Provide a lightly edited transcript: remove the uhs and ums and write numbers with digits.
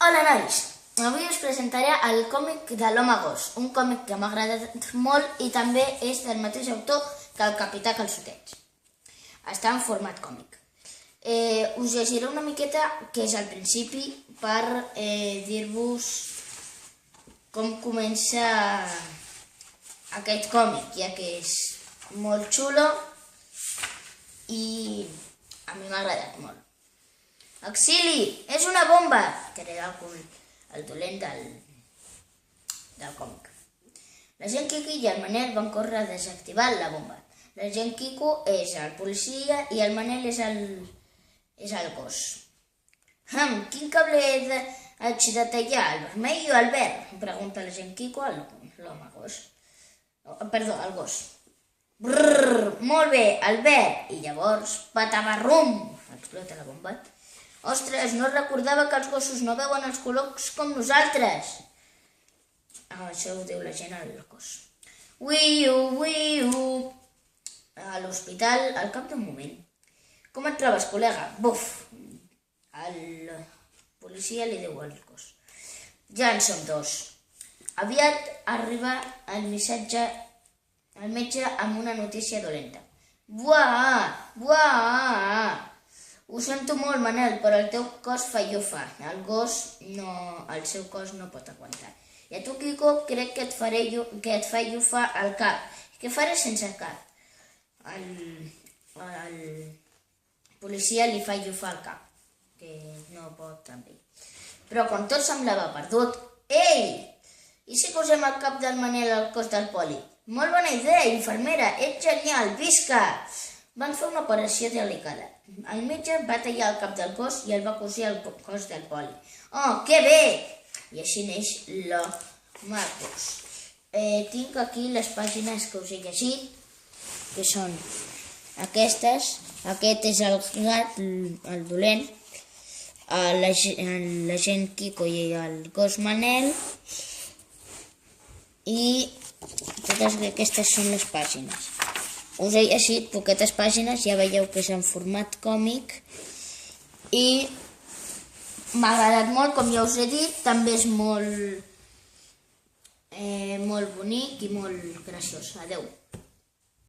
Hola nois, avui us presentaré el còmic de l'Home Gos, un còmic que m'ha agradat molt i també és del mateix autor que el Capità Calçotets. Està en format còmic. Us llegiré una miqueta que és al principi per dir-vos com comença aquest còmic, ja que és molt xulo i a mi m'ha agradat molt. Auxili! És una bomba! Crida el dolent del còmic. La gent Quico i el Manel van córrer a desactivar la bomba. La gent Quico és el policia i el Manel és el gos. Quin cable haig de tallar, el vermell o el verd? Pregunta la gent Quico a l'home gos. Perdó, al gos. Brrr, molt bé, el verd. I llavors, patabarrum! Explota la bomba. Ostres, no recordava que els gossos no veuen els colors com nosaltres. Això ho diu la gent al gos. Uiu. A l'hospital, al cap d'un moment. Com et trobes, col·lega? Buf! El policia li diu al gos. Ja en som dos. Aviat arriba el metge amb una notícia dolenta. Buah! Ho sento molt, Manel, però el teu cos fa llufa. El seu cos no pot aguantar. I a tu, Quico, crec que et fa llufa al cap. Què faré sense cap? El policia li fa llufa al cap, que no pot també. Però quan tot semblava perdut... Ei! I si posem el cap del Manel al cos del poli? Molt bona idea, infermera! Ets genial! Visca! Van fer una operació delicada. El metge va tallar el cap del gos i el va cosir al cos del poli. Oh, que bé! I així neix l'Home Gos. Tinc aquí les pàgines que us he llegit, que són aquestes. Aquest és el gat, el dolent, la gent Quico i el gos Manel, i totes aquestes són les pàgines. Us he llegit poquetes pàgines, ja veieu que és en format còmic i m'ha agradat molt, com ja us he dit, també és molt bonic i molt graciós. Adeu.